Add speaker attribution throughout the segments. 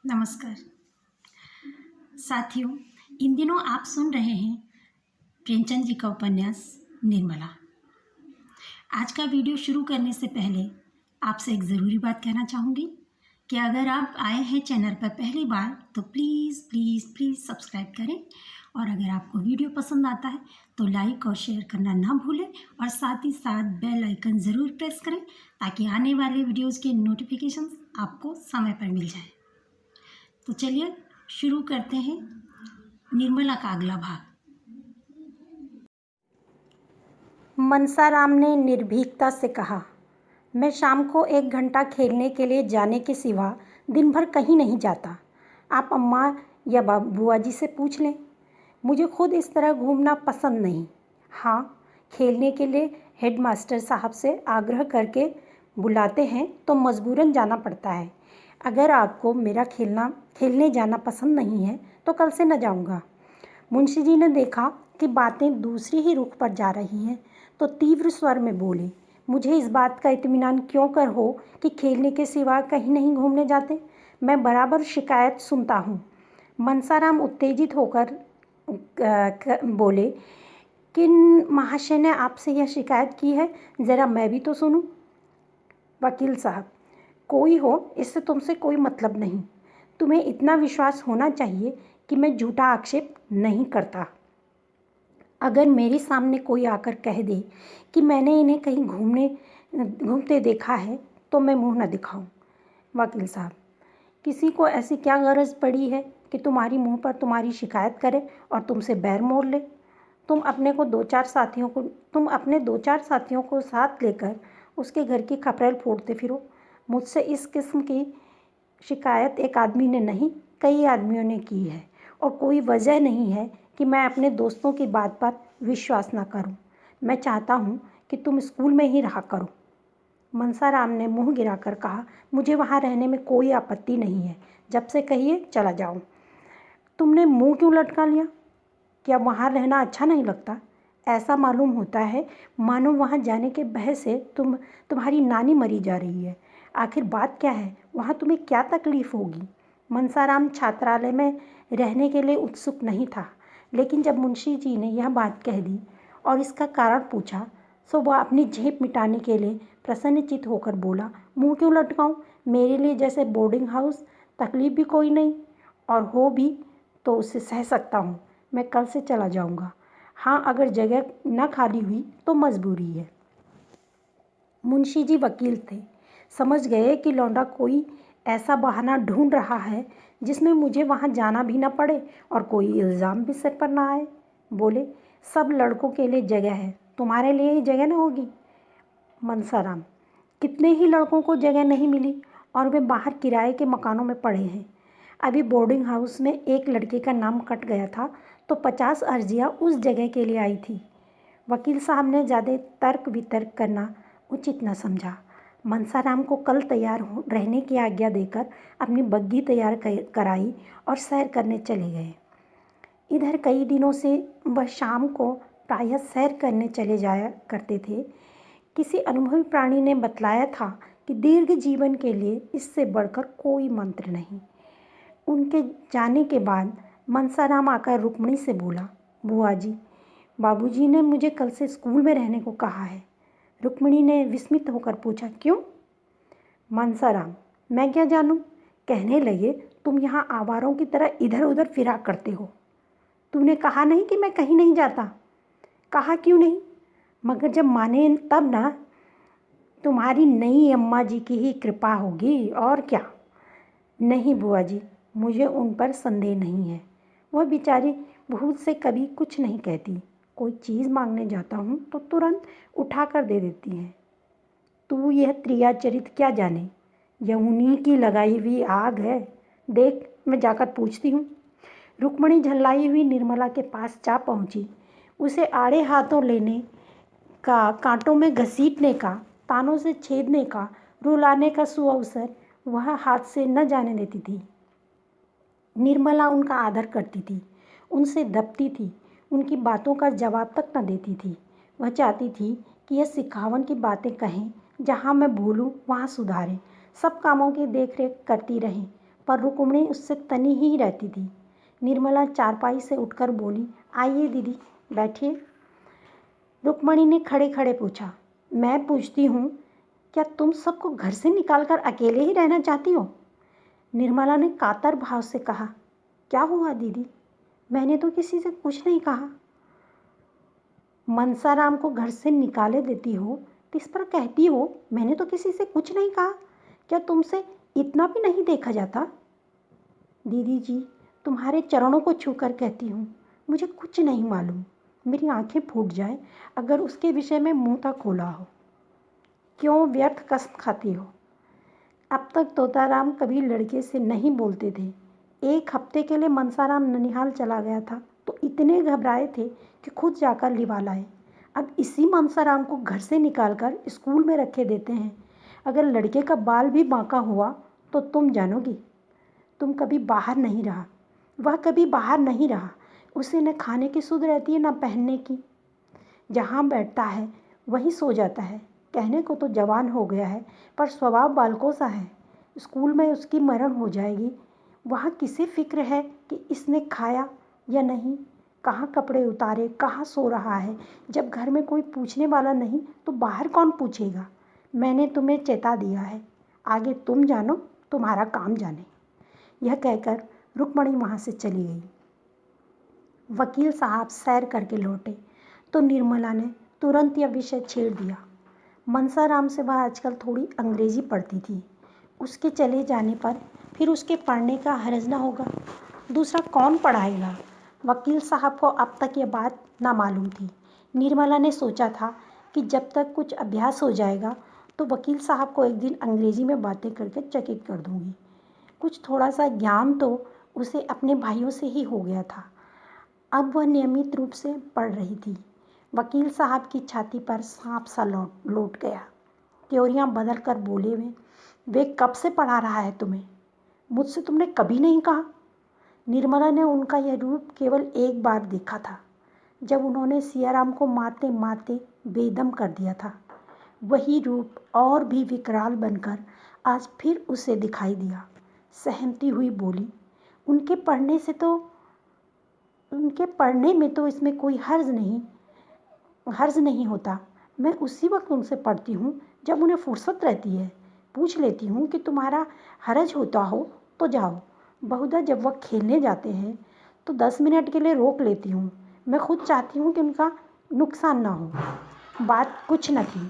Speaker 1: नमस्कार साथियों, इन दिनों आप सुन रहे हैं प्रेमचंद जी का उपन्यास निर्मला। आज का वीडियो शुरू करने से पहले आपसे एक ज़रूरी बात कहना चाहूँगी कि अगर आप आए हैं चैनल पर पहली बार तो प्लीज़ प्लीज़ प्लीज़ सब्सक्राइब करें, और अगर आपको वीडियो पसंद आता है तो लाइक और शेयर करना ना भूलें, और साथ ही साथ बेल आइकन ज़रूर प्रेस करें ताकि आने वाले वीडियोज़ के नोटिफिकेशंस आपको समय पर मिल जाए। तो चलिए शुरू करते हैं निर्मला का अगला भाग।
Speaker 2: मनसाराम ने निर्भीकता से कहा, मैं शाम को 1 घंटा खेलने के लिए जाने के सिवा दिन भर कहीं नहीं जाता। आप अम्मा या बुआ जी से पूछ लें। मुझे खुद इस तरह घूमना पसंद नहीं। हाँ, खेलने के लिए हेडमास्टर साहब से आग्रह करके बुलाते हैं तो मजबूरन जाना पड़ता है। अगर आपको मेरा खेलने जाना पसंद नहीं है तो कल से न जाऊंगा। मुंशी जी ने देखा कि बातें दूसरी ही रुख पर जा रही हैं तो तीव्र स्वर में बोले, मुझे इस बात का इत्मीनान क्यों कर हो कि खेलने के सिवा कहीं नहीं घूमने जाते? मैं बराबर शिकायत सुनता हूँ। मनसाराम उत्तेजित होकर बोले, किन महाशय ने आपसे यह शिकायत की है? ज़रा मैं भी तो सुनूं। वकील साहब, कोई हो, इससे तुमसे कोई मतलब नहीं। तुम्हें इतना विश्वास होना चाहिए कि मैं झूठा आक्षेप नहीं करता। अगर मेरे सामने कोई आकर कह दे कि मैंने इन्हें कहीं घूमते देखा है तो मैं मुंह न दिखाऊं। वकील साहब, किसी को ऐसी क्या गरज पड़ी है कि तुम्हारी मुंह पर तुम्हारी शिकायत करे और तुमसे बैर मोल ले? तुम अपने दो चार साथियों को साथ लेकर उसके घर की खपरेल फोड़ते फिरो। मुझसे इस किस्म की शिकायत एक आदमी ने नहीं, कई आदमियों ने की है, और कोई वजह नहीं है कि मैं अपने दोस्तों की बात पर विश्वास ना करूं। मैं चाहता हूं कि तुम स्कूल में ही रहा करो। मनसाराम ने मुंह गिराकर कहा, मुझे वहां रहने में कोई आपत्ति नहीं है। जब से कहिए चला जाऊं। तुमने मुंह क्यों लटका लिया? क्या वहाँ रहना अच्छा नहीं लगता? ऐसा मालूम होता है मानो वहाँ जाने के भय से तुम्हारी नानी मरी जा रही है। आखिर बात क्या है? वहाँ तुम्हें क्या तकलीफ़ होगी? मनसाराम छात्रालय में रहने के लिए उत्सुक नहीं था, लेकिन जब मुंशी जी ने यह बात कह दी और इसका कारण पूछा तो वह अपनी झेप मिटाने के लिए प्रसन्नचित्त होकर बोला, मुँह क्यों लटकाऊँ? मेरे लिए जैसे बोर्डिंग हाउस तकलीफ़ भी कोई नहीं, और हो भी तो उसे सह सकता हूँ। मैं कल से चला जाऊँगा। हाँ, अगर जगह न खाली हुई तो मजबूरी है। मुंशी जी वकील थे, समझ गए कि लौंडा कोई ऐसा बहाना ढूंढ रहा है जिसमें मुझे वहाँ जाना भी न पड़े और कोई इल्ज़ाम भी सिर पर ना आए। बोले, सब लड़कों के लिए जगह है, तुम्हारे लिए ही जगह न होगी? मनसाराम, कितने ही लड़कों को जगह नहीं मिली और वे बाहर किराए के मकानों में पड़े हैं। अभी बोर्डिंग हाउस में एक लड़के का नाम कट गया था तो 50 अर्जियां उस जगह के लिए आई थी। वकील साहब ने ज़्यादा तर्क वितर्क करना उचित न समझा। मनसाराम को कल तैयार रहने की आज्ञा देकर अपनी बग्घी तैयार कराई और सैर करने चले गए। इधर कई दिनों से वह शाम को प्रायः सैर करने चले जाया करते थे। किसी अनुभवी प्राणी ने बतलाया था कि दीर्घ जीवन के लिए इससे बढ़कर कोई मंत्र नहीं। उनके जाने के बाद मनसाराम आकर रुक्मिणी से बोला, बुआ जी, बाबूजी ने मुझे कल से स्कूल में रहने को कहा है। रुक्मिणी ने विस्मित होकर पूछा, क्यों? मनसाराम, मैं क्या जानूं? कहने लगे, तुम यहाँ आवारों की तरह इधर उधर फिरा करते हो। तूने कहा नहीं कि मैं कहीं नहीं जाता? कहा क्यों नहीं? मगर जब माने तब ना। तुम्हारी नई अम्मा जी की ही कृपा होगी, और क्या। नहीं बुआ जी, मुझे उन पर संदेह नहीं है। वह बेचारी भूत से कभी कुछ नहीं कहती। कोई चीज़ मांगने जाता हूँ तो तुरंत उठा कर दे देती हैं। तू यह त्रियाचरित क्या जाने, यह उन्हीं की लगाई हुई आग है। देख, मैं जाकर पूछती हूँ। रुक्मिणी झल्लाई हुई निर्मला के पास जा पहुँची। उसे आड़े हाथों लेने का, कांटों में घसीटने का, तानों से छेदने का, रुलाने का सुअवसर वह हाथ से न जाने देती थी। निर्मला उनका आदर करती थी, उनसे दबती थी, उनकी बातों का जवाब तक न देती थी। वह चाहती थी कि यह सिखावन की बातें कहें, जहाँ मैं भूलूं वहाँ सुधारें, सब कामों की देख रेख करती रहें, पर रुक्मिणी उससे तनी ही रहती थी। निर्मला चारपाई से उठकर बोली, आइए दीदी बैठिए। रुक्मिणी ने खड़े खड़े पूछा, मैं पूछती हूँ, क्या तुम सबको घर से निकालकर अकेले ही रहना चाहती हो? निर्मला ने कातर भाव से कहा, क्या हुआ दीदी? मैंने तो किसी से कुछ नहीं कहा। मनसाराम को घर से निकाले देती हो तो इस पर कहती हो मैंने तो किसी से कुछ नहीं कहा। क्या तुमसे इतना भी नहीं देखा जाता? दीदी जी, तुम्हारे चरणों को छूकर कहती हूँ, मुझे कुछ नहीं मालूम। मेरी आंखें फूट जाए अगर उसके विषय में मुंह तक खोला हो। क्यों व्यर्थ कष्ट खाती हो? अब तक तोताराम कभी लड़के से नहीं बोलते थे। एक हफ्ते के लिए मनसाराम ननिहाल चला गया था तो इतने घबराए थे कि खुद जाकर लिवा लाए। अब इसी मनसाराम को घर से निकालकर स्कूल में रखे देते हैं। अगर लड़के का बाल भी बांका हुआ तो तुम जानोगी। तुम कभी बाहर नहीं रहा, वह कभी बाहर नहीं रहा। उसे न खाने की सुध रहती है न पहनने की। जहाँ बैठता है वहीं सो जाता है। कहने को तो जवान हो गया है पर स्वभाव बालकों सा है। स्कूल में उसकी मरण हो जाएगी, वहाँ किसे फिक्र है कि इसने खाया या नहीं, कहाँ कपड़े उतारे, कहाँ सो रहा है। जब घर में कोई पूछने वाला नहीं तो बाहर कौन पूछेगा? मैंने तुम्हें चेता दिया है, आगे तुम जानो, तुम्हारा काम जाने। यह कहकर रुक्मिणी वहाँ से चली गई। वकील साहब सैर करके लौटे तो निर्मला ने तुरंत यह विषय छेड़ दिया। मनसाराम से वह आजकल थोड़ी अंग्रेजी पढ़ती थी। उसके चले जाने पर फिर उसके पढ़ने का हर्ज न होगा। दूसरा कौन पढ़ाएगा? वकील साहब को अब तक यह बात ना मालूम थी। निर्मला ने सोचा था कि जब तक कुछ अभ्यास हो जाएगा तो वकील साहब को एक दिन अंग्रेजी में बातें करके चकित कर दूंगी। कुछ थोड़ा सा ज्ञान तो उसे अपने भाइयों से ही हो गया था। अब वह नियमित रूप से पढ़ रही थी। वकील साहब की छाती पर सांप सा लौट गया। त्योरियां बदल कर बोले, वे कब से पढ़ा रहा है तुम्हें? मुझसे तुमने कभी नहीं कहा। निर्मला ने उनका यह रूप केवल एक बार देखा था, जब उन्होंने सियाराम को मारते मारते बेदम कर दिया था। वही रूप और भी विकराल बनकर आज फिर उसे दिखाई दिया। सहमती हुई बोली, उनके पढ़ने में तो इसमें कोई हर्ज नहीं होता। मैं उसी वक्त उनसे पढ़ती हूँ जब उन्हें फुर्सत रहती है। पूछ लेती हूँ कि तुम्हारा हर्ज होता हो तो जाओ। बहुधा जब वह खेलने जाते हैं तो 10 मिनट के लिए रोक लेती हूँ। मैं खुद चाहती हूँ कि उनका नुकसान ना हो। बात कुछ न थी।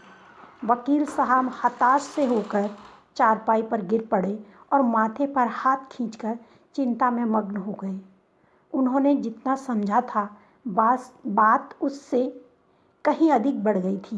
Speaker 2: वकील साहब हताश से होकर चारपाई पर गिर पड़े और माथे पर हाथ खींचकर चिंता में मग्न हो गए। उन्होंने जितना समझा था बात उससे कहीं अधिक बढ़ गई थी।